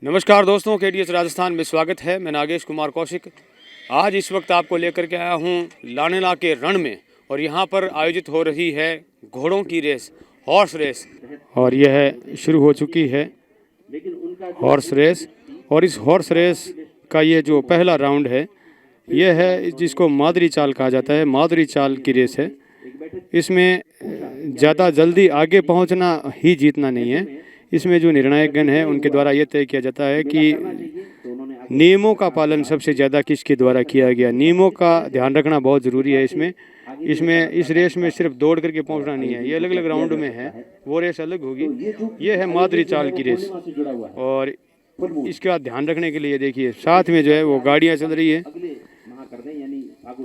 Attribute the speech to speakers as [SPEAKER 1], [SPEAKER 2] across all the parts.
[SPEAKER 1] नमस्कार दोस्तों, KDS राजस्थान में स्वागत है। मैं नागेश कुमार कौशिक। आज इस वक्त आपको लेकर के आया हूँ लानेना के रण में, और यहाँ पर आयोजित हो रही है घोड़ों की रेस, हॉर्स रेस। और यह शुरू हो चुकी है हॉर्स रेस। और इस हॉर्स रेस का ये जो पहला राउंड है, यह है जिसको मादरी चाल कहा जाता है। मादरी चाल की रेस है। इसमें ज़्यादा जल्दी आगे पहुँचना ही जीतना नहीं है। इसमें जो निर्णायक गण है उनके द्वारा ये तय किया जाता है कि नियमों का पालन सबसे ज़्यादा किसके द्वारा किया गया। नियमों का ध्यान रखना बहुत ज़रूरी है। इसमें इस रेस में सिर्फ दौड़ करके पहुंचना नहीं है, ये अलग अलग राउंड में है, वो रेस अलग होगी। ये है मादरी चाल की रेस। और इसके बाद ध्यान रखने के लिए देखिए, साथ में जो है वो गाड़ियाँ चल रही है,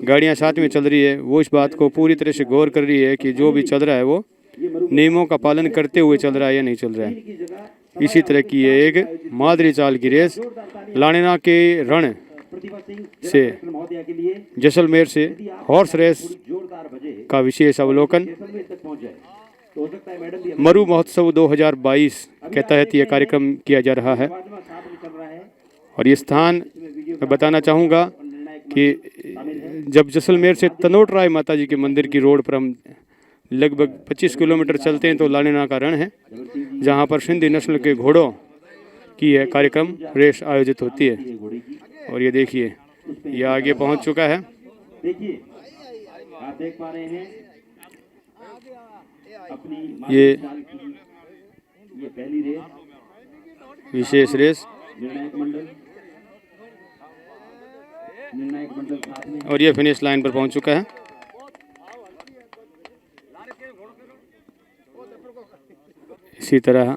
[SPEAKER 1] गाड़ियाँ साथ में चल रही है। वो इस बात को पूरी तरह से गौर कर रही है कि जो भी चल रहा है वो नियमों का पालन करते हुए चल रहा है या नहीं चल रहा है। इसी तरह की ये एक मादरी चाल की रेस लानेना के रण से, जैसलमेर से हॉर्स रेस का विशेष अवलोकन मरु महोत्सव 2022 के तहत यह कार्यक्रम किया जा रहा है। और ये स्थान मैं बताना चाहूँगा कि जब जैसलमेर से तनोट राय माता जी के मंदिर की रोड पर हम लगभग 25 किलोमीटर चलते हैं तो लानेना का रण है, जहाँ पर सिंधी नस्ल के घोड़ों की यह कार्यक्रम रेस आयोजित होती है। और ये देखिए, ये आगे पहुँच चुका है। ये विशेष रेस और ये फिनिश लाइन पर पहुँच चुका है। इसी तरह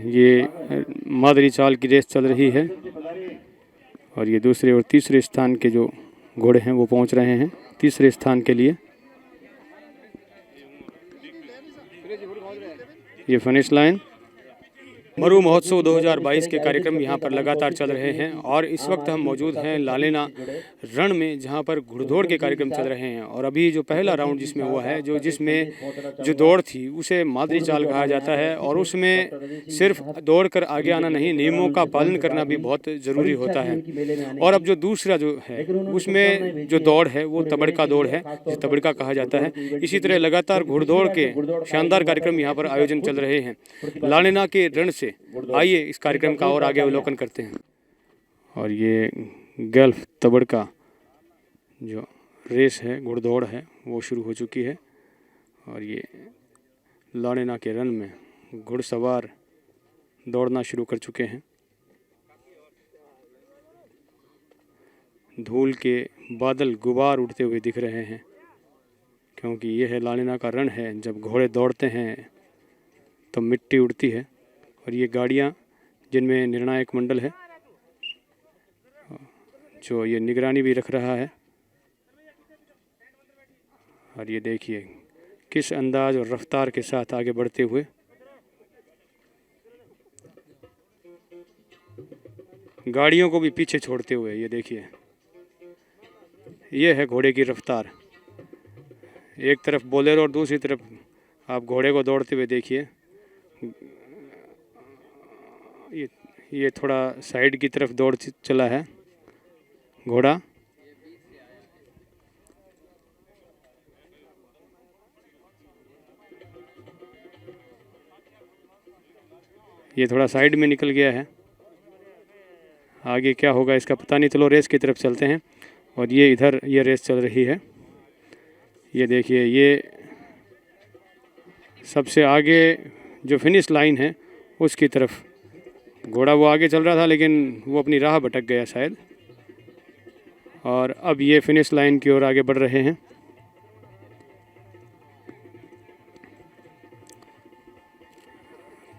[SPEAKER 1] ये मादरी चाल की रेस चल रही है। और ये दूसरे और तीसरे स्थान के जो घोड़े हैं वो पहुंच रहे हैं तीसरे स्थान के लिए। ये फिनिश लाइन। मरु महोत्सव 2022 के कार्यक्रम यहाँ पर लगातार चल रहे हैं। और इस वक्त हम मौजूद हैं लानेना रण में, जहाँ पर घुड़दौड़ के कार्यक्रम चल रहे हैं। और अभी जो पहला राउंड जिसमें हुआ है, जिसमें जो दौड़ थी उसे मादरी चाल कहा जाता है। और उसमें सिर्फ दौड़ कर आगे आना नहीं, नियमों का पालन करना भी बहुत ज़रूरी होता है। और अब जो दूसरा जो है उसमें जो दौड़ है वो तबड़का दौड़ है, जिसे तबड़का कहा जाता है। इसी तरह लगातार घुड़दौड़ के शानदार कार्यक्रम यहाँ पर आयोजन चल रहे हैं लानेना के रण से। आइए इस कार्यक्रम का और आगे अवलोकन करते हैं। और ये गल्फ तबड़का जो रेस है, घुड़दौड़ है, वो शुरू हो चुकी है। और ये लानेना के रण में घुड़सवार दौड़ना शुरू कर चुके हैं। धूल के बादल गुबार उड़ते हुए दिख रहे हैं, क्योंकि यह है लानेना का रण है। जब घोड़े दौड़ते हैं तो मिट्टी उड़ती है। और ये गाड़ियाँ जिनमें निर्णायक मंडल है जो ये निगरानी भी रख रहा है। और ये देखिए किस अंदाज और रफ्तार के साथ आगे बढ़ते हुए गाड़ियों को भी पीछे छोड़ते हुए। ये देखिए, ये है घोड़े की रफ्तार। एक तरफ बोलेरो और दूसरी तरफ आप घोड़े को दौड़ते हुए देखिए। ये थोड़ा साइड की तरफ दौड़ चला है घोड़ा। ये थोड़ा साइड में निकल गया है। आगे क्या होगा इसका पता नहीं। चलो रेस की तरफ चलते हैं। और ये इधर ये रेस चल रही है। ये देखिए, ये सबसे आगे जो फिनिश लाइन है उसकी तरफ घोड़ा वो आगे चल रहा था, लेकिन वो अपनी राह भटक गया शायद। और अब ये फिनिश लाइन की ओर आगे बढ़ रहे हैं।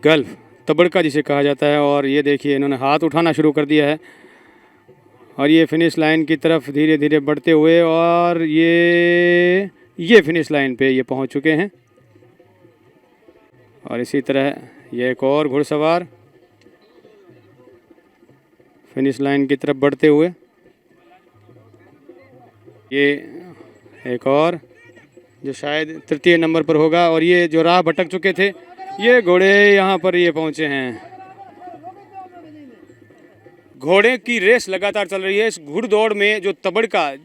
[SPEAKER 1] गल्फ तबड़का जिसे कहा जाता है। और ये देखिए, इन्होंने हाथ उठाना शुरू कर दिया है। और ये फिनिश लाइन की तरफ धीरे धीरे बढ़ते हुए, और ये फिनिश लाइन पे ये पहुंच चुके हैं। और इसी तरह ये एक और घुड़सवार फिनिश लाइन की तरफ बढ़ते हुए। ये एक और जो शायद तृतीय नंबर पर होगा। और ये जो राह भटक चुके थे ये घोड़े यहाँ पर ये पहुँचे हैं। घोड़े की रेस लगातार चल रही है। इस घुड़दौड़ में जो तबड़ का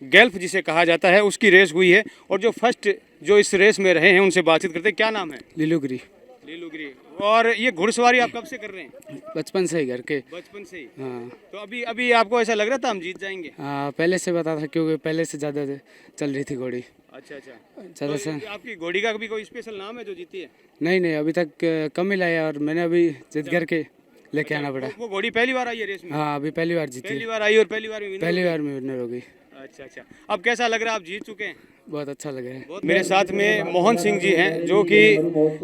[SPEAKER 1] गैल्फ जिसे कहा जाता है उसकी रेस हुई है और जो फर्स्ट जो इस रेस में रहे हैं उनसे बातचीत करते हैं। क्या नाम है?
[SPEAKER 2] लीलूगिरी।
[SPEAKER 1] लीलूगिरी। और ये घुड़सवारी आप कब से कर रहे हैं?
[SPEAKER 2] बचपन से ही घर के।
[SPEAKER 1] बचपन से ही?
[SPEAKER 2] हाँ।
[SPEAKER 1] तो अभी अभी आपको ऐसा लग रहा था हम जीत जाएंगे?
[SPEAKER 2] हाँ, पहले से पता था क्योंकि पहले से ज़्यादा चल रही थी घोड़ी।
[SPEAKER 1] अच्छा अच्छा।
[SPEAKER 2] ज़्यादा से
[SPEAKER 1] तो आपकी घोड़ी का भी कोई स्पेशल नाम है जो जीती है?
[SPEAKER 2] नहीं, अभी तक कम ही लाया और मैंने अभी जिद करके लेके आना पड़ा।
[SPEAKER 1] वो घोड़ी पहली बार आई है रेस में?
[SPEAKER 2] हाँ, अभी पहली बार जीती।
[SPEAKER 1] पहली बार आई और पहली बार में
[SPEAKER 2] विनर हो गई।
[SPEAKER 1] अच्छा अच्छा। अब कैसा लग रहा है, आप जीत चुके हैं?
[SPEAKER 2] बहुत अच्छा लग रहा है।
[SPEAKER 1] मेरे साथ में मोहन सिंह जी हैं जो कि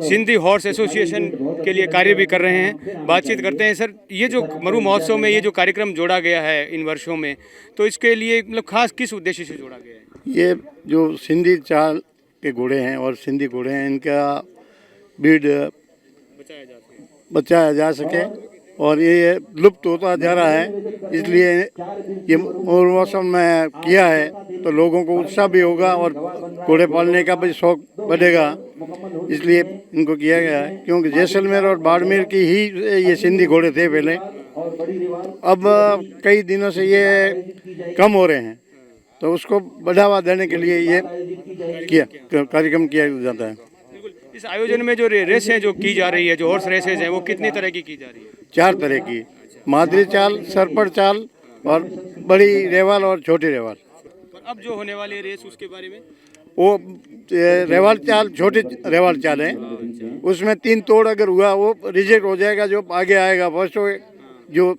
[SPEAKER 1] सिंधी हॉर्स एसोसिएशन के लिए कार्य भी कर रहे हैं। बातचीत करते हैं। सर, ये जो मरु महोत्सव में ये जो कार्यक्रम जोड़ा गया है इन वर्षों में, तो इसके लिए मतलब खास किस उद्देश्य से जोड़ा गया है?
[SPEAKER 3] ये जो सिंधी चाल के घोड़े हैं और सिंधी घोड़े हैं, इनका ब्रीड बचाया जा सके और ये लुप्त होता जा रहा है, इसलिए ये मौसम में किया है तो लोगों को उत्साह भी होगा और घोड़े पालने का भी शौक बढ़ेगा, इसलिए इनको किया गया है। क्योंकि जैसलमेर और बाड़मेर की ही ये सिंधी घोड़े थे पहले, अब कई दिनों से ये कम हो रहे हैं, तो उसको बढ़ावा देने के लिए ये कार्यक्रम किया जाता है।
[SPEAKER 1] इस आयोजन में जो रेस है जो की जा रही है, जो हॉर्स रेसेज हैं, वो कितनी तरह की जा रही है?
[SPEAKER 3] 4 तरह की, मादरी चाल, सरपट चाल और बड़ी रेवाल और छोटी रेवाल।
[SPEAKER 1] अब जो होने वाली रेस उसके बारे में?
[SPEAKER 3] वो रेवाल चाल छोटी रेवाल चाल है, उसमें 3 तोड़ अगर हुआ वो रिजेक्ट हो जाएगा, जो आगे आएगा फर्स्ट हो, जो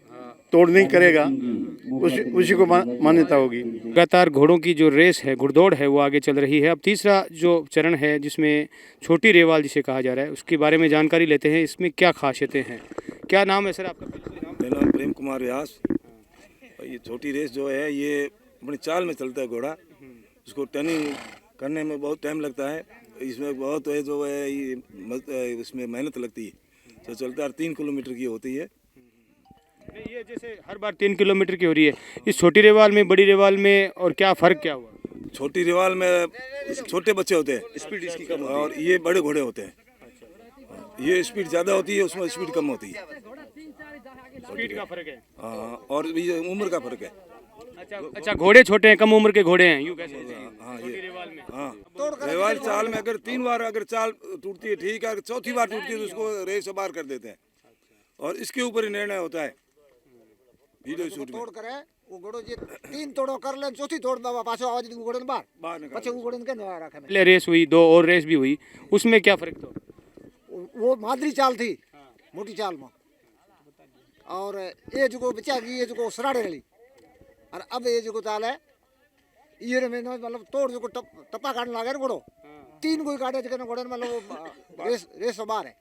[SPEAKER 3] तोड़ नहीं करेगा उसी को मान्यता होगी।
[SPEAKER 1] लगातार घोड़ों की जो रेस है, घुड़दौड़ है, वो आगे चल रही है। अब तीसरा जो चरण है जिसमें छोटी रेवाल जिसे कहा जा रहा है, उसके बारे में जानकारी लेते हैं। इसमें क्या खासियतें हैं? क्या नाम है सर आपका?
[SPEAKER 4] मेरा नाम प्रेम कुमार व्यास। ये छोटी रेस जो है ये अपनी चाल में चलता है घोड़ा, उसको टर्निंग करने में बहुत टाइम लगता है, इसमें बहुत है जो है ये इसमें मेहनत लगती है, तो चलता है 3 किलोमीटर की होती है।
[SPEAKER 1] ये जैसे हर बार 3 किलोमीटर की हो रही है, इस छोटी रेवाल में बड़ी रेवाल में और क्या फ़र्क क्या हुआ?
[SPEAKER 4] छोटी रेवाल में छोटे बच्चे होते हैं, स्पीड इसकी कम होती है, और ये बड़े घोड़े होते हैं, ये स्पीड ज़्यादा होती है, उसमें स्पीड कम होती है।
[SPEAKER 1] स्पीड का फर्क है?
[SPEAKER 4] हाँ, और ये उम्र का फर्क है।
[SPEAKER 1] अच्छा, घोड़े छोटे हैं, कम उम्र के घोड़े हैं, यूँ कह सकते हैं।
[SPEAKER 4] हाँ, ये
[SPEAKER 1] रेवाल में।
[SPEAKER 4] हाँ, रेवाल चाल में अगर 3 बार अगर चाल टूटती है ठीक है, अगर चौथी बार टूटती है तो उसको रेस बाहर कर देते हैं, और इसके ऊपर ही निर्णय होता है। वीडियो शूट
[SPEAKER 5] तोड़ करे वो घोड़ो जे 3 तोड़ो कर ले, चौथी तोड़ बाबा पाछो आवाज दी घोड़े ने बाहर
[SPEAKER 4] निकाल,
[SPEAKER 5] पछे घोड़े ने के नवा रखे।
[SPEAKER 1] पहले रेस हुई, 2 और रेस भी हुई, उसमें क्या फर्क था?
[SPEAKER 5] वो मादरी चाल थी, मोटी चाल में, और ये जो बचा गई, ये जो सराड़े रही, और अब ये जो चाल है ये में मतलब तोड़ जो टप्पा काटने लगे ना घोड़ो, 3 कोई काटे जगह घोड़े मतलब रेस बाहर है।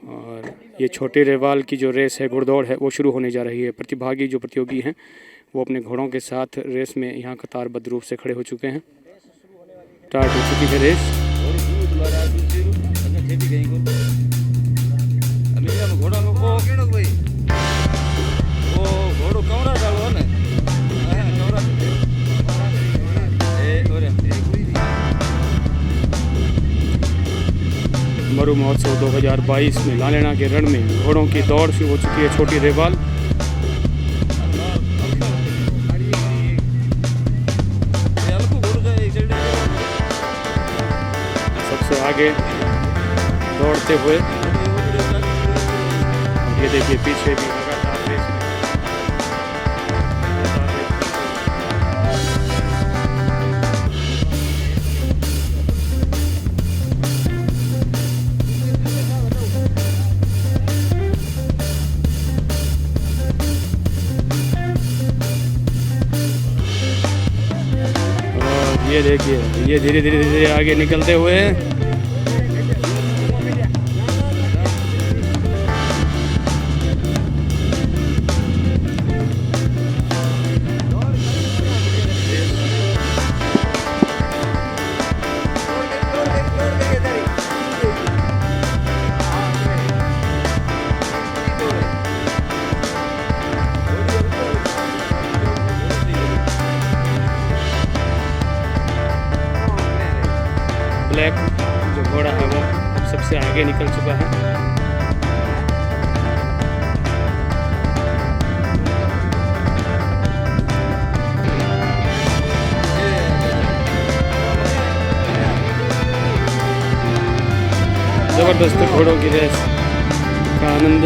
[SPEAKER 1] और ये छोटे रेवाल की जो रेस है, घुड़दौड़ है, वो शुरू होने जा रही है। प्रतिभागी जो प्रतियोगी हैं वो अपने घोड़ों के साथ रेस में यहाँ कतारबद्ध रूप से खड़े हो चुके हैं। स्टार्ट हो चुकी है रेस। मरु महोत्सव 2022 में लालेना के रण में घोड़ों की दौड़ शुरू हो चुकी है। छोटी रेवाल सबसे आगे दौड़ते हुए, ये देखिए पीछे भी लगातार रेस में। ये देखिए, ये धीरे धीरे आगे निकलते हुए ब्लैक जो घोड़ा है वो सबसे आगे निकल चुका है। जबरदस्त घोड़ों की रेस का आनंद।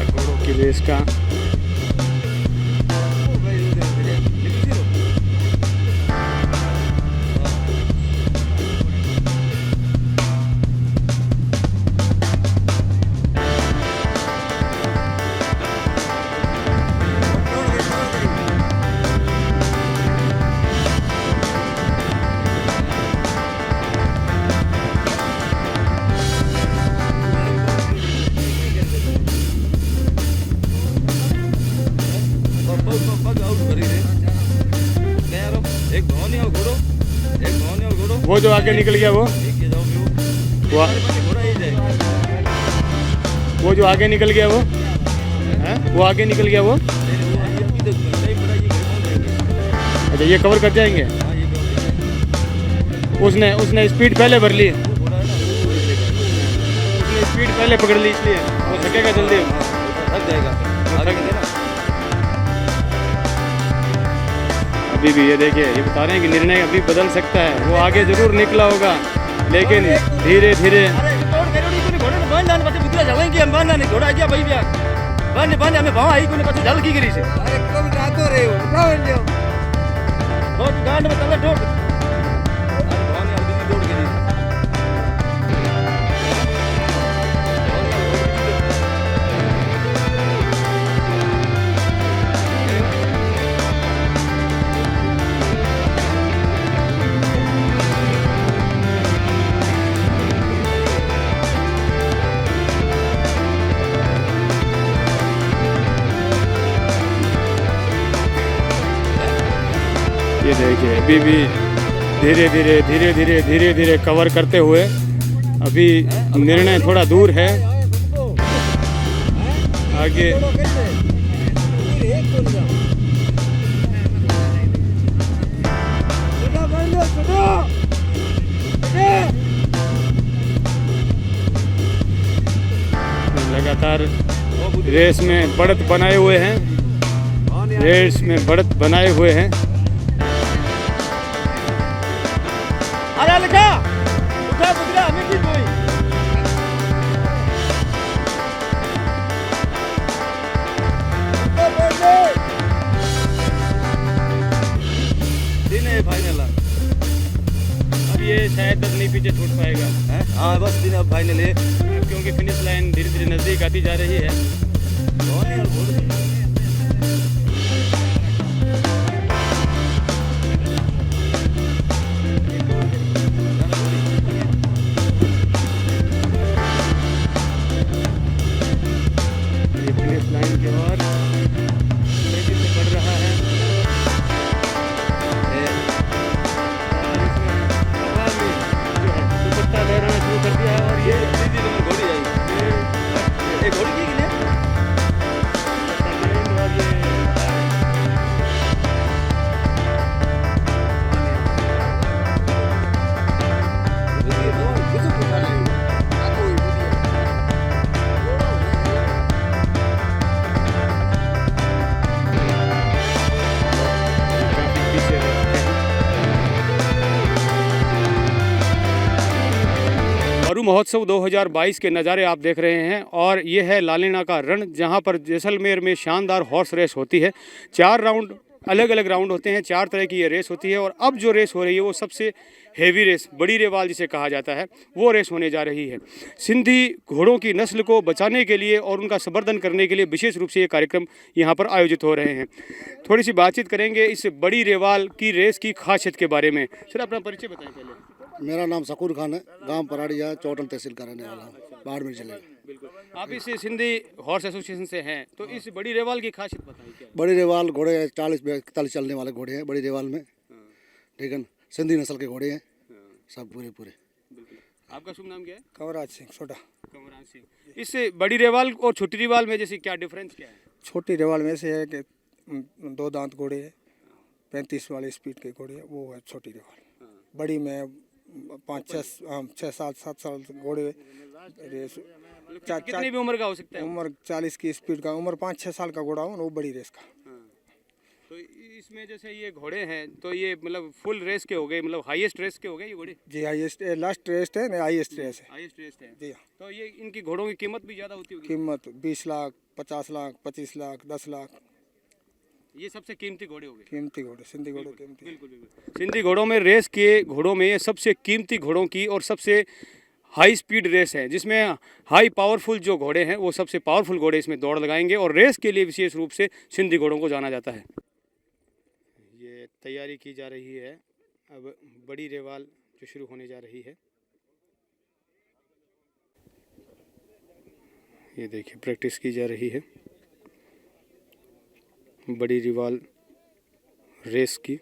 [SPEAKER 1] घोड़ों की रेस का वो जो आगे निकल गया वो जो आगे निकल गया वो आगे निकल गया वो। अच्छा, ये कवर कर जाएंगे। उसने स्पीड पहले भर ली, उसने स्पीड पहले पकड़ ली, इसलिए वो थकेगा जल्दी, थक जाएगा। अभी भी ये देखिए, ये बता रहे हैं कि निर्णय अभी बदल सकता है। वो आगे जरूर निकला होगा, लेकिन धीरे धीरे ये देखिए, अभी भी धीरे धीरे कवर करते हुए अभी निर्णय थोड़ा दूर है आगे। लगातार रेस में बढ़त बनाए हुए हैं, रेस में बढ़त बनाए हुए हैं। फाइनल अब ये शायद तक नहीं पीछे छूट पाएगा। हाँ, बस दिन अब फाइनल है, क्योंकि फिनिश लाइन धीरे धीरे नजदीक आती जा रही है। फिनिश लाइन की ओर तेजी से बढ़ रहा है। लहराना शुरू कर दिया है और ये घोड़ी आई, एक घोड़ी की मरु महोत्सव 2022 के नज़ारे आप देख रहे हैं। और ये है लालेना का रण, जहाँ पर जैसलमेर में शानदार हॉर्स रेस होती है। 4 राउंड, अलग अलग राउंड होते हैं, 4 तरह की ये रेस होती है। और अब जो रेस हो रही है वो सबसे हेवी रेस, बड़ी रेवाल जिसे कहा जाता है, वो रेस होने जा रही है। सिंधी घोड़ों की नस्ल को बचाने के लिए और उनका संवर्धन करने के लिए विशेष रूप से ये कार्यक्रम यहाँ पर आयोजित हो रहे हैं। थोड़ी सी बातचीत करेंगे इस बड़ी रेवाल की रेस की खासियत के बारे में। सर, अपना परिचय बताएं पहले।
[SPEAKER 5] मेरा नाम शकूर खान है, गांव पराड़िया चौटन तहसील का रहने वाला हूँ, बाड़मेर जिले का।
[SPEAKER 1] बिल्कुल, आप इस सिंधी हॉर्स एसोसिएशन से हैं, तो इस बड़ी रेवाल की खासियत बताइए क्या है?
[SPEAKER 5] बड़ी रेवाल घोड़े 40-41 चलने वाले घोड़े हैं बड़ी रेवाल में, ठीक है ना, सिंधी नस्ल के घोड़े हैं सब पूरे।
[SPEAKER 1] बिल्कुल, आपका शुभ नाम क्या है?
[SPEAKER 6] कंवराज सिंह सोडा।
[SPEAKER 1] कमरान सिंह। इस बड़ी रेवाल और छोटी रेवाल में जैसे क्या डिफरेंस क्या है?
[SPEAKER 6] छोटी रेवाल में से है कि 2 दांत घोड़े है, 35 वाले स्पीड के घोड़े है, वो है छोटी रेवाल। बड़ी में 5-6-7 साल घोड़े रेस।
[SPEAKER 1] कितनी भी उम्र का हो सकता है?
[SPEAKER 6] उम्र 40 की स्पीड का, उम्र 5-6 साल का घोड़ा हो वो बड़ी रेस का।
[SPEAKER 1] तो इसमें जैसे ये घोड़े हैं तो ये मतलब फुल रेस के हो गए, मतलब हाईएस्ट रेस के हो गए ये घोड़े?
[SPEAKER 6] जी हाईएस्ट लास्ट रेस है ना, हाईएस्ट रेस है।
[SPEAKER 1] हाईएस्ट रेस है
[SPEAKER 6] जी हाँ।
[SPEAKER 1] तो ये इनकी घोड़ों की कीमत भी ज़्यादा होती होगी?
[SPEAKER 6] कीमत 20 लाख, 50 लाख, 25 लाख, 10 लाख।
[SPEAKER 1] ये सबसे कीमती घोड़े हो गए।
[SPEAKER 6] कीमती घोड़े, सिंधी घोड़े कीमती।
[SPEAKER 1] बिल्कुल बिल्कुल। सिंधी घोड़ों में रेस के घोड़ों में ये सबसे कीमती घोड़ों की और सबसे हाई स्पीड रेस है, जिसमें हाई पावरफुल जो घोड़े हैं वो सबसे पावरफुल घोड़े इसमें दौड़ लगाएंगे और रेस के लिए विशेष रूप से सिंधी घोड़ों को जाना जाता है। ये तैयारी की जा रही है, अब बड़ी रेवाल जो शुरू होने जा रही है। ये देखिए प्रैक्टिस की जा रही है बड़ी रेवाल रेस की।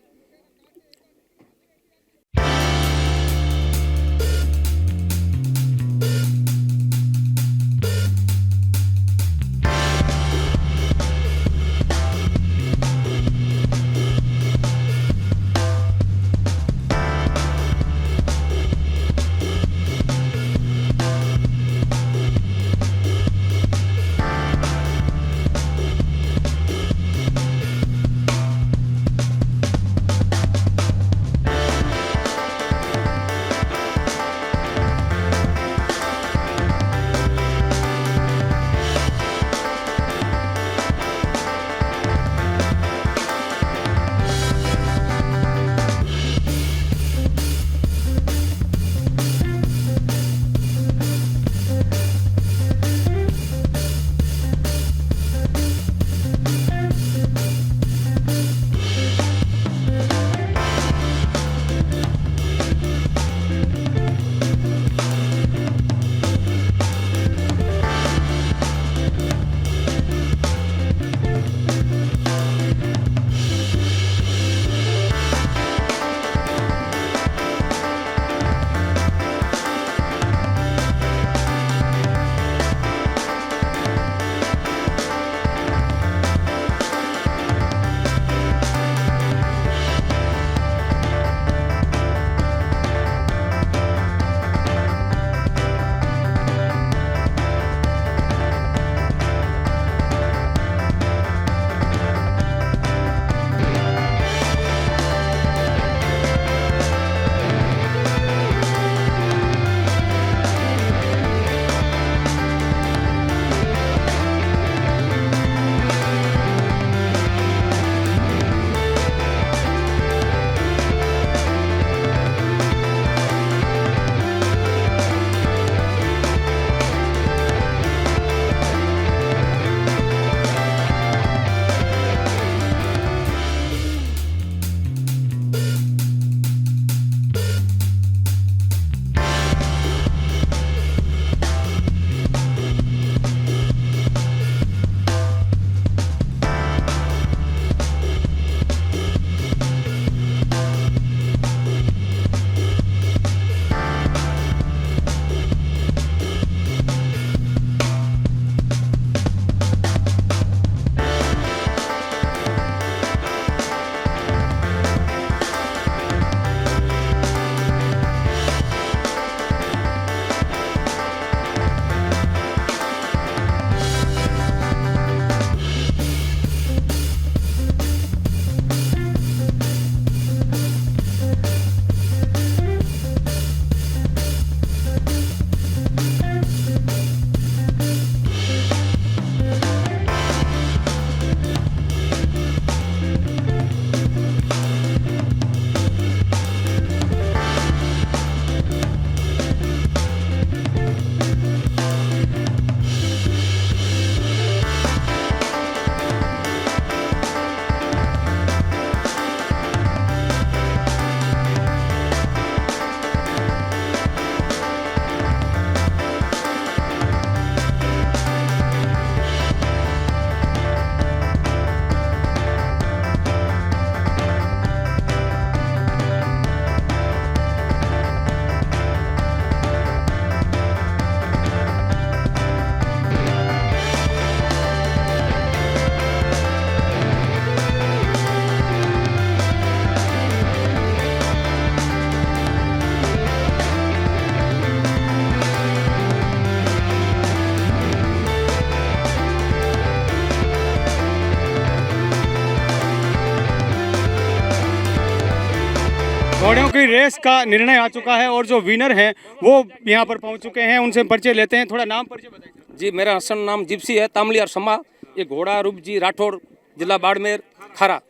[SPEAKER 1] क्योंकि रेस का निर्णय आ चुका है और जो विनर हैं वो यहाँ पर पहुँच चुके हैं, उनसे परिचय लेते हैं। थोड़ा नाम परिचय बताइए।
[SPEAKER 7] जी, मेरा असल नाम जिप्सी है, तामली और समा। ये घोड़ा रूप जी राठौड़, जिला बाड़मेर, खरा।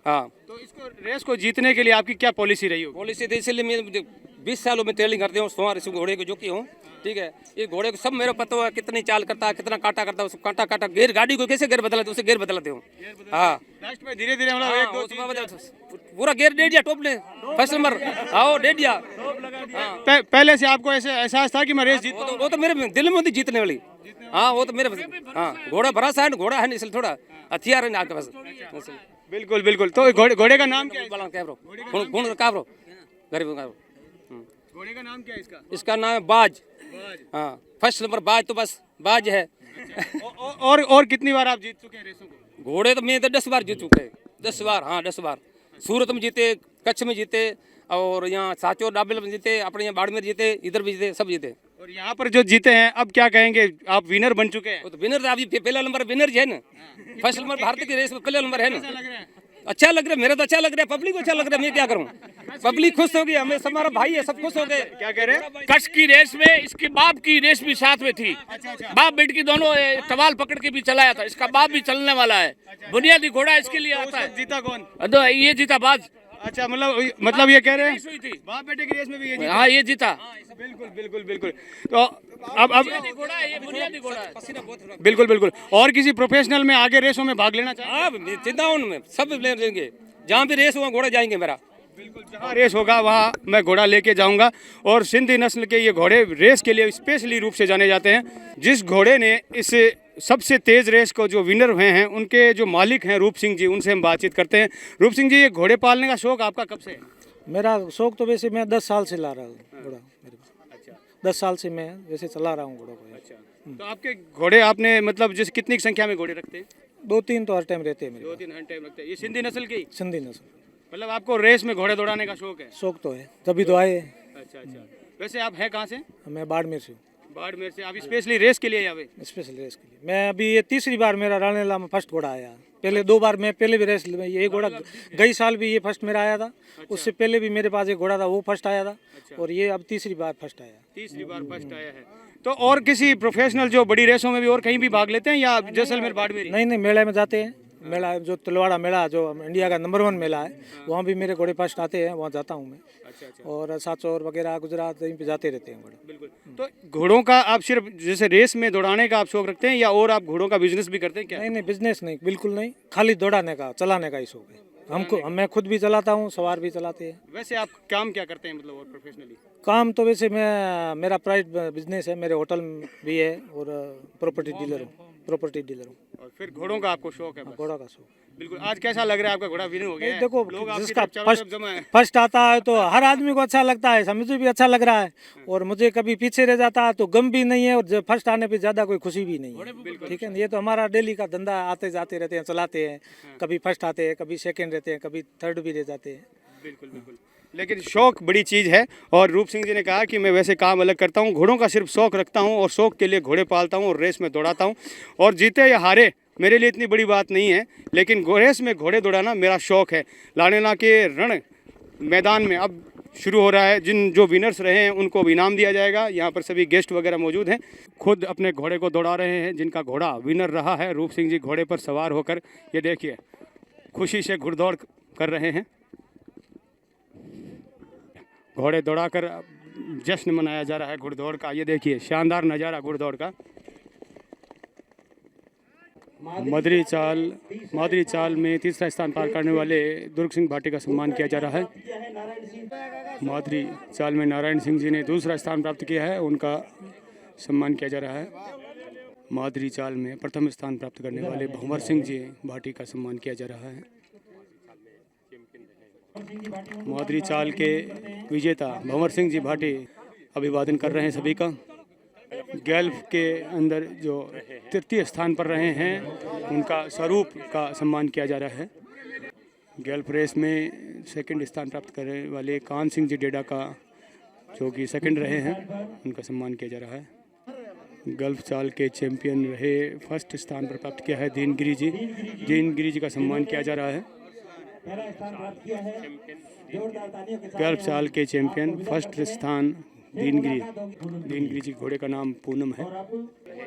[SPEAKER 7] हाँ,
[SPEAKER 1] तो इसको रेस को जीतने के लिए आपकी क्या पॉलिसी रही होगी?
[SPEAKER 7] पॉलिसी थी, इसलिए मैं 20 सालों में ट्रेनिंग करती हूँ सवार इस घोड़े को जो की हूँ। ठीक है, ये घोड़े को सब मेरे पता है, कितनी चाल करता है, कितना काटा करता है, उसको काटा काटा गेर, गाड़ी को कैसे गेर बदलाते उसे गेर बदलाते हूँ। हाँ,
[SPEAKER 1] लास्ट में धीरे धीरे मतलब
[SPEAKER 7] हाँ,
[SPEAKER 1] एक दो
[SPEAKER 7] उसमें पूरा गेर दे दिया टॉप ने, फर्स्ट नंबर। आओ दे दिया। हाँ,
[SPEAKER 1] पहले से आपको ऐसे एहसास था कि मैं रेस जीत
[SPEAKER 7] वो तो मेरे दिल में थी जीतने वाली। हाँ, वो तो मेरे, हाँ, घोड़ा भरोसा है, घोड़ा है, इसलिए थोड़ा हथियार है आपके पास।
[SPEAKER 1] बिल्कुल बिल्कुल। तो घोड़े का नाम क्या है? घोड़े का नाम क्या है इसका?
[SPEAKER 7] इसका नाम है बाज। हाँ, फर्स्ट नंबर बाज, तो बस बाज है।
[SPEAKER 1] और कितनी बार आप जीत चुके हैं रेसों को?
[SPEAKER 7] घोड़े तो मैं तो 10 बार जीत चुके हैं, 10 बार। हाँ, 10 बार। सूरत में जीते, कच्छ में जीते, और यहाँ साचो डाबेल में जीते, अपने यहाँ बाड़मेर जीते, इधर भी जीते, सब जीते।
[SPEAKER 1] और यहाँ पर जो जीते हैं अब क्या कहेंगे, आप विनर बन चुके हैं?
[SPEAKER 7] वो तो विनर, अभी पहला नंबर विनर है ना, फर्स्ट नंबर भारत की रेस में पहला नंबर है ना। अच्छा लग रहा है, मेरा तो अच्छा लग रहा है, पब्लिक को अच्छा लग रहा है, मैं क्या करूँ? पब्लिक खुश होगी, हमें हमारा भाई है, सब खुश हो गए।
[SPEAKER 1] क्या कह रहे हैं?
[SPEAKER 8] कच्छ की रेस में इसके बाप की रेस भी साथ में थी। बाप बेटी दोनों टवाल पकड़ के भी चलाया था, इसका बाप भी चलने वाला है। बुनियादी घोड़ा इसके लिए आता है।
[SPEAKER 1] जीता कौन?
[SPEAKER 8] ये जीता बाज।
[SPEAKER 1] अच्छा, मतलब ये कह रहे हैं
[SPEAKER 8] हुई थी।
[SPEAKER 1] बाप बेटे की रेस में भी ये जीता?
[SPEAKER 8] हाँ, ये जीता।
[SPEAKER 1] बिल्कुल बिल्कुल बिल्कुल। तो अब
[SPEAKER 8] घोड़ा है, ये बुनियादी घोड़ा है।
[SPEAKER 1] बिल्कुल बिल्कुल। और किसी प्रोफेशनल में आगे रेसों में भाग लेना चाहिए?
[SPEAKER 7] हाँ, चिंता उनमें सब ले लेंगे, जहाँ भी रेस हुआ घोड़ा जाएंगे मेरा।
[SPEAKER 1] बिल्कुल, जहाँ रेस होगा वहाँ मैं घोड़ा लेके जाऊंगा। और सिंधी नस्ल के ये घोड़े रेस के लिए स्पेशली रूप से जाने जाते हैं। जिस घोड़े ने इस सबसे तेज़ रेस को जो विनर हुए हैं, उनके जो मालिक हैं रूप सिंह जी, उनसे हम बातचीत करते हैं। रूप सिंह जी, ये घोड़े पालने का शौक आपका कब से है?
[SPEAKER 6] मेरा शौक तो वैसे मैं 10 साल से ला रहा हूँ घोड़ा। मेरे पास
[SPEAKER 1] अच्छा
[SPEAKER 6] 10 साल से मैं वैसे चला रहा हूँ घोड़ा को।
[SPEAKER 1] अच्छा। तो आपके घोड़े आपने मतलब जैसे कितनी संख्या में घोड़े रखते हैं?
[SPEAKER 6] 2-3 तो हर टाइम रहते हैं मेरे
[SPEAKER 1] 2-3 हर टाइम रखते हैं। ये सिंधी नस्ल के ही?
[SPEAKER 6] पास। सिंधी नस्ल
[SPEAKER 1] मतलब आपको रेस में घोड़े दौड़ाने का शौक है?
[SPEAKER 6] शौक तो है, तभी तो आए।
[SPEAKER 1] अच्छा अच्छा। वैसे आप हैं कहाँ से?
[SPEAKER 6] मैं बाड़मेर से हूँ,
[SPEAKER 1] बाड़मेर से। आप स्पेशली रेस के लिए आवे?
[SPEAKER 6] स्पेशल रेस के लिए। मैं अभी ये तीसरी बार मेरा रानीला में फर्स्ट घोड़ा आया। पहले 2 बार मैं पहले भी रेस में ये घोड़ा गई साल भी ये फर्स्ट मेरा आया था। उससे पहले भी मेरे पास एक घोड़ा था, वो फर्स्ट आया था। और ये अब तीसरी बार फर्स्ट आया।
[SPEAKER 1] तीसरी बार फर्स्ट आया है। तो और किसी प्रोफेशनल जो बड़ी रेसों में भी और कहीं भी भाग लेते हैं या जैसलमेर बाड़मेर ही?
[SPEAKER 6] नहीं, मेले में जाते हैं। मेला जो तलवाड़ा मेला, जो इंडिया का नंबर 1 मेला है, वहाँ भी मेरे घोड़े फर्स्ट आते हैं, वहाँ जाता हूँ मैं।
[SPEAKER 1] अच्छा।
[SPEAKER 6] और साचौर वगैरह गुजरात यहीं पे जाते रहते हैं घोड़े।
[SPEAKER 1] बिल्कुल। तो घोड़ों का आप सिर्फ जैसे रेस में दौड़ाने का आप शौक रखते हैं या और आप घोड़ों का बिजनेस भी करते हैं क्या?
[SPEAKER 6] नहीं, बिजनेस नहीं, बिल्कुल नहीं, खाली दौड़ाने का, चलाने का ही शौक है हमको। मैं खुद भी चलाता हूँ, सवार भी चलाते हैं।
[SPEAKER 1] वैसे आप काम क्या करते हैं मतलब और प्रोफेशनली?
[SPEAKER 6] काम तो वैसे मेरा प्राइवेट बिजनेस है, मेरे होटल भी है और प्रॉपर्टी डीलर हूँ।
[SPEAKER 1] और फिर घोड़ों का आपको शौक है बस?
[SPEAKER 6] घोड़ा का शौक।
[SPEAKER 1] बिल्कुल। आज कैसा लग रहा है आपका घोड़ा विनर हो गया है?
[SPEAKER 6] देखो,
[SPEAKER 1] लोग आपकी
[SPEAKER 6] जिसका
[SPEAKER 1] तरफ चारों तरफ जमा है।
[SPEAKER 6] फर्स्ट आता है तो हर आदमी को अच्छा लगता है, मुझे भी अच्छा लग रहा है। और मुझे कभी पीछे रह जाता है तो गम भी नहीं है, और जब फर्स्ट आने पे ज़्यादा कोई खुशी भी नहीं है। ठीक है ना, ये तो हमारा डेली का धंधा, आते जाते रहते हैं, चलाते हैं। कभी फर्स्ट आते हैं, कभी सेकेंड रहते हैं, कभी थर्ड भी रह जाते हैं।
[SPEAKER 1] बिल्कुल बिल्कुल। लेकिन शौक बड़ी चीज़ है। और रूप सिंह जी ने कहा कि मैं वैसे काम अलग करता हूँ, घोड़ों का सिर्फ शौक रखता हूँ और शौक के लिए घोड़े पालता हूँ और रेस में दौड़ाता हूँ। और जीते या हारे मेरे लिए इतनी बड़ी बात नहीं है, लेकिन रेस में घोड़े दौड़ाना मेरा शौक है। लाड़ेला के रण मैदान में अब शुरू हो रहा है। जो विनर्स रहे हैं उनको भी इनाम दिया जाएगा। यहाँ पर सभी गेस्ट वगैरह मौजूद हैं, खुद अपने घोड़े को दौड़ा रहे हैं। जिनका घोड़ा विनर रहा है, रूप सिंह जी घोड़े पर सवार होकर ये देखिए खुशी से घुड़दौड़ कर रहे हैं। घोड़े दौड़ाकर जश्न मनाया जा रहा है घुड़दौड़ का। ये देखिए शानदार नज़ारा घुड़दौड़ का। मादरी चाल में तीसरा स्थान पार करने वाले दुर्ग सिंह भाटी का सम्मान किया जा रहा है। मादरी चाल में नारायण सिंह जी ने दूसरा स्थान प्राप्त किया है, उनका सम्मान किया जा रहा है। मादरी चाल में प्रथम स्थान प्राप्त करने वाले भंवर सिंह जी भाटी का सम्मान किया जा रहा है। मादरी चाल के विजेता भंवर सिंह जी भाटी अभिवादन कर रहे हैं सभी का। गैल्फ के अंदर जो तृतीय स्थान पर रहे हैं उनका स्वरूप का सम्मान किया जा रहा है। गैल्फ रेस में सेकंड स्थान प्राप्त करने वाले कान सिंह जी डेडा का जो कि सेकंड रहे हैं, उनका सम्मान किया जा रहा है। गल्फ चाल के चैंपियन रहे, फर्स्ट स्थान पर प्राप्त किया है दीनगिरी जी का सम्मान किया जा रहा है। 12 साल के चैंपियन, फर्स्ट स्थान दीनगिरी जी घोड़े का नाम पूनम है।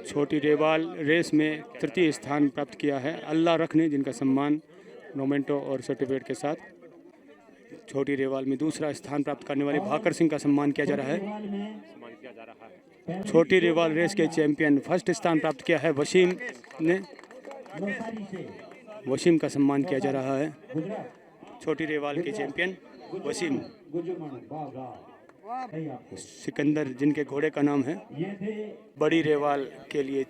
[SPEAKER 1] छोटी रेवाल रेस में तृतीय स्थान प्राप्त किया है अल्लाह रख ने, जिनका सम्मान मोमेंटो और सर्टिफिकेट के साथ। छोटी रेवाल में दूसरा स्थान प्राप्त करने वाले भाकर सिंह का सम्मान किया जा रहा है। छोटी रेवाल रेस के चैंपियन फर्स्ट स्थान प्राप्त किया है वसीम ने, वसीम का सम्मान किया जा रहा है। छोटी रेवाल के चैंपियन वसीम। सिकंदर जिनके घोड़े का नाम है। बड़ी रेवाल के लिए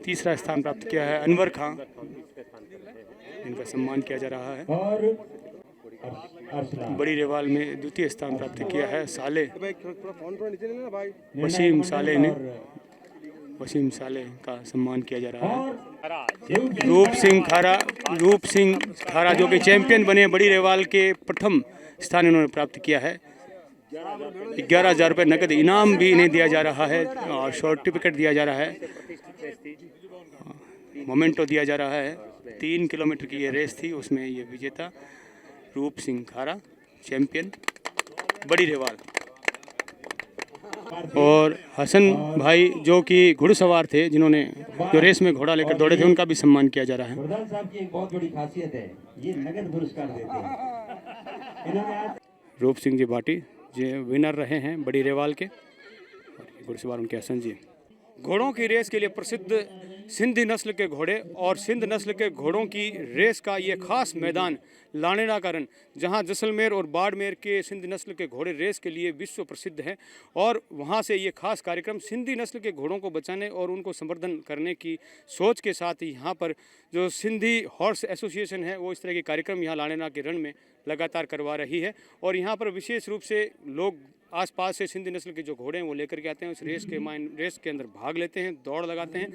[SPEAKER 1] तीसरा स्थान प्राप्त किया है अनवर खां, जिनका सम्मान किया जा रहा है। बड़ी रेवाल में द्वितीय स्थान प्राप्त किया है साले वसीम साले ने, वसीम साले का सम्मान किया जा रहा है। रूप सिंह खारा जो कि चैंपियन बने बड़ी रेवाल के प्रथम स्थान इन्होंने प्राप्त किया है। 11,000 रुपये नकद इनाम भी इन्हें दिया जा रहा है और सर्टिफिकेट दिया जा रहा है, मोमेंटो दिया जा रहा है। 3 किलोमीटर की ये रेस थी, उसमें ये विजेता रूप सिंह खारा चैंपियन बड़ी रेवाल। और हसन भाई जो कि घुड़सवार थे, जिन्होंने जो रेस में घोड़ा लेकर दौड़े थे, उनका भी सम्मान किया जा रहा है।
[SPEAKER 9] प्रधान साहब की एक बहुत बड़ी खासियत है, ये नगद पुरस्कार देते हैं।
[SPEAKER 1] रूप सिंह जी भाटी जो विनर रहे हैं बड़ी रेवाल के, और घुड़सवार उनके हसन जी। घोड़ों की रेस के लिए प्रसिद्ध सिंधी नस्ल के घोड़े और सिंध नस्ल के घोड़ों की रेस का ये खास मैदान लानेड़ा का रण, जहाँ जैसलमेर और बाड़मेर के सिंधी नस्ल के घोड़े रेस के लिए विश्व प्रसिद्ध हैं। और वहाँ से ये खास कार्यक्रम सिंधी नस्ल के घोड़ों को बचाने और उनको संवर्धन करने की सोच के साथ यहाँ पर जो सिंधी हॉर्स एसोसिएशन है, वो इस तरह के कार्यक्रम यहाँ लानेड़ा के रण में लगातार करवा रही है। और यहाँ पर विशेष रूप से लोग आसपास से सिंधी नस्ल के जो घोड़े हैं वो लेकर के आते हैं, उस रेस के अंदर भाग लेते हैं, दौड़ लगाते हैं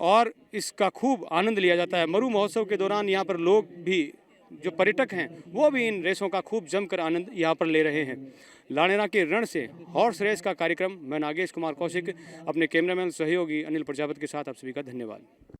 [SPEAKER 1] और इसका खूब आनंद लिया जाता है। मरु महोत्सव के दौरान यहाँ पर लोग भी, जो पर्यटक हैं, वो भी इन रेसों का खूब जमकर आनंद यहाँ पर ले रहे हैं। लानेड़ा के रण से हॉर्स रेस का कार्यक्रम, मैं नागेश कुमार कौशिक, अपने कैमरामैन सहयोगी अनिल प्रजापति के साथ आप सभी का धन्यवाद।